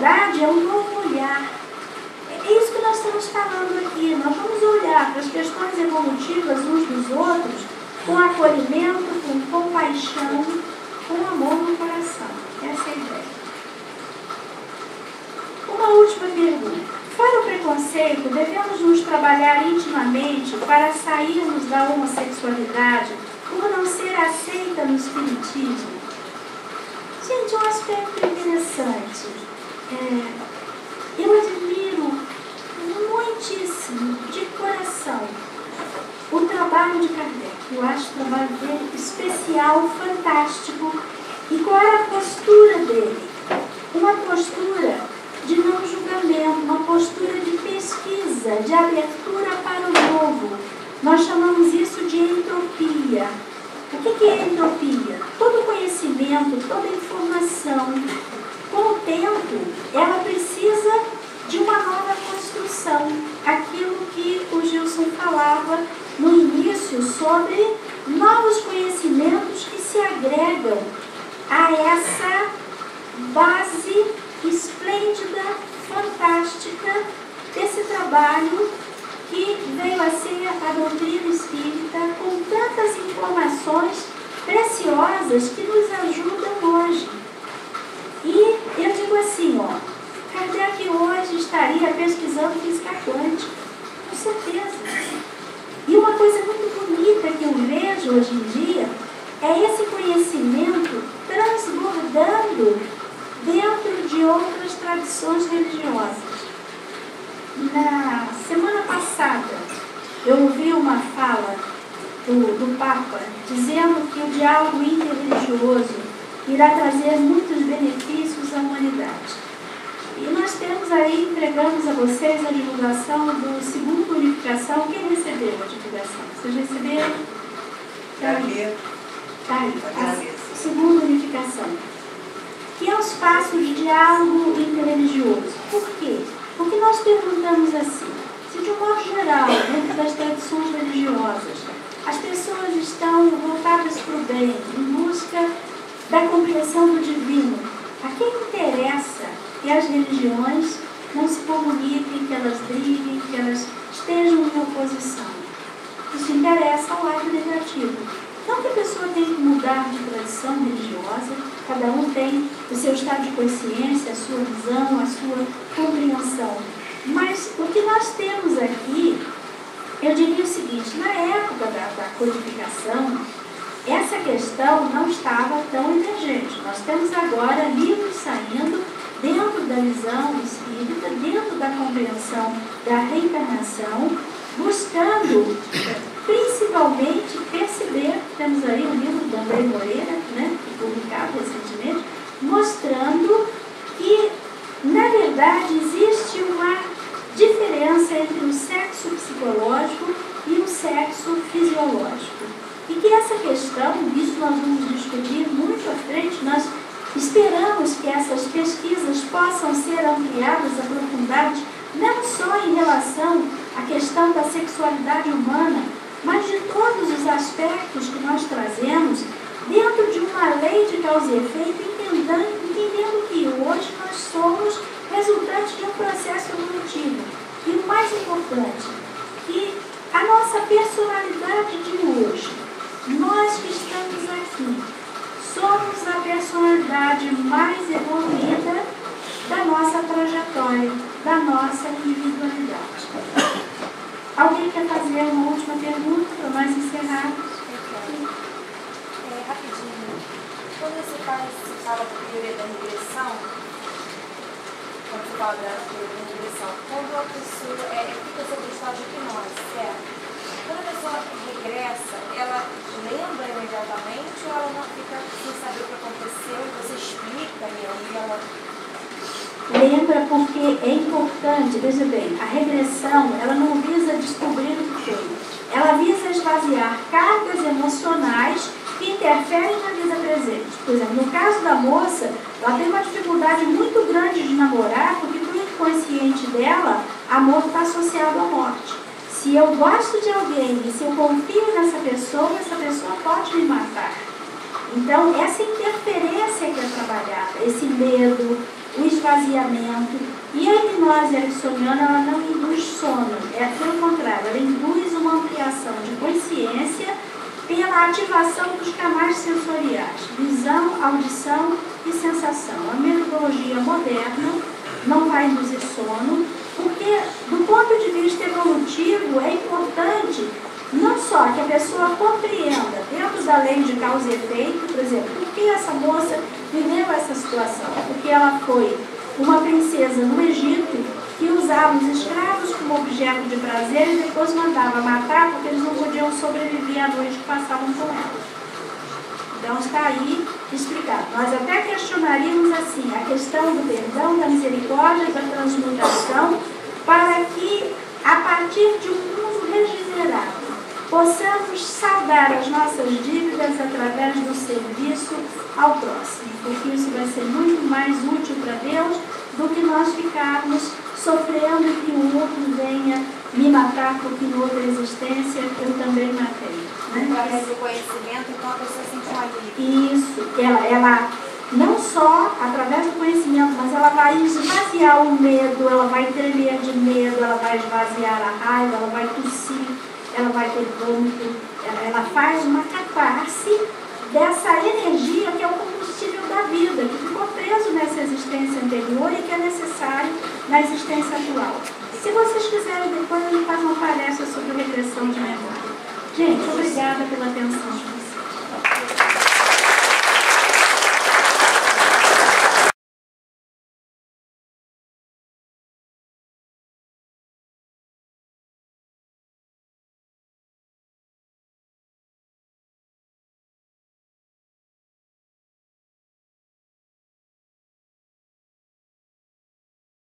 verdade, é um novo olhar. É isso que nós estamos falando aqui. Nós vamos olhar para as questões evolutivas uns dos outros com acolhimento, com compaixão, com amor no coração. Essa é a ideia. Uma última pergunta. Fora o preconceito, devemos nos trabalhar intimamente para sairmos da homossexualidade por não ser aceita no espiritismo? Gente, um aspecto interessante. Eu admiro muitíssimo, de coração, o trabalho de Kardec. Eu acho o trabalho dele especial, fantástico. E qual era a postura dele? Uma postura de não julgamento, uma postura de pesquisa, de abertura para o novo. Nós chamamos isso de entropia. O que é entropia? Todo conhecimento, toda informação, com o tempo, ela precisa de uma nova construção. Aquilo que o Gilson falava no início sobre novos conhecimentos que se agregam a essa base esplêndida, fantástica desse trabalho que veio a ser a doutrina espírita, com tantas informações preciosas que nos ajudam hoje. E eu digo assim, Kardec hoje estaria pesquisando física quântica, com certeza. E uma coisa muito bonita que eu vejo hoje em dia é esse conhecimento transbordando dentro de outras tradições religiosas. Na semana passada, eu ouvi uma fala do Papa dizendo que o diálogo interreligioso irá trazer muitos benefícios à humanidade. E nós temos aí, entregamos a vocês a divulgação do segundo Unificação. Quem recebeu a divulgação? Vocês receberam? Tá aí. A segunda Unificação. Que é um espaço de diálogo interreligioso. Por quê? Porque nós perguntamos assim, se de um modo geral, dentro das tradições religiosas, as pessoas estão voltadas para o bem, em busca da compreensão do divino, a quem interessa que as religiões não se comuniquem, que elas briguem, que elas estejam em oposição? Isso interessa ao lado negativo. Não que a pessoa tenha que mudar de tradição religiosa, cada um tem o seu estado de consciência, a sua visão, a sua compreensão. Mas o que nós temos aqui, eu diria o seguinte, na época da codificação, essa questão não estava tão emergente. Nós temos agora livros saindo dentro da visão espírita, dentro da compreensão da reencarnação, buscando principalmente perceber, temos aí um livro do André Moreira, publicado recentemente, mostrando que, na verdade, existe uma diferença entre o sexo psicológico e o sexo fisiológico. E que essa questão, isso nós vamos discutir muito à frente, nós esperamos que essas pesquisas possam ser ampliadas, aprofundadas, não só em relação à questão da sexualidade humana, mas de todos os aspectos que nós trazemos dentro de uma lei de causa e efeito, entendendo que hoje nós somos resultante de um processo evolutivo. E o mais importante, que a nossa personalidade de hoje, nós que estamos aqui, somos a personalidade mais evoluída da nossa trajetória, da nossa individualidade. Alguém quer fazer uma última pergunta para nós encerrarmos? Rapidinho. Quando você fala da teoria da regressão, quando você fala da teoria da regressão, quando a pessoa fica sob o estado de hipnose, certo? Quando a pessoa regressa, ela lembra imediatamente ou ela não fica sem saber o que aconteceu e você explica e ela... Lembra, porque é importante, veja bem, a regressão, ela não visa descobrir o que foi. Ela visa esvaziar cargas emocionais que interferem na vida presente. Por exemplo, no caso da moça, ela tem uma dificuldade muito grande de namorar, porque no inconsciente dela, amor está associado à morte. Se eu gosto de alguém e se eu confio nessa pessoa pode me matar. Então, essa interferência que é trabalhada, esse medo, o esvaziamento, esvaziamento. E a hipnose ericksoniana, ela não induz sono, pelo contrário, ela induz uma ampliação de consciência pela ativação dos canais sensoriais, visão, audição e sensação. A metodologia moderna não vai induzir sono, porque do ponto de vista evolutivo é importante não só que a pessoa compreenda, dentro da lei de causa e efeito, por exemplo, por que essa moça viveu essa situação? Porque ela foi uma princesa no Egito que usava os escravos como objeto de prazer e depois mandava matar porque eles não podiam sobreviver à noite que passavam com ela. Então está aí explicado. Nós até questionaríamos assim a questão do perdão, da misericórdia, da transmutação, para que a partir de um mundo regenerado possamos saldar as nossas dívidas através do serviço ao próximo, porque isso vai ser muito mais útil para Deus do que nós ficarmos sofrendo que o outro venha me matar porque em outra existência eu também matei. Né? Através do conhecimento, então a pessoa sente um alívio. Isso, ela não só através do conhecimento, mas ela vai esvaziar o medo, ela vai tremer de medo, ela vai esvaziar a raiva, ela vai tossir, ela vai ter vômito, ela faz uma catarse dessa energia que é o combustível da vida, que ficou preso nessa existência anterior e que é necessário na existência atual. Se vocês quiserem, depois a gente faz uma palestra sobre regressão de memória. Gente, obrigada pela atenção.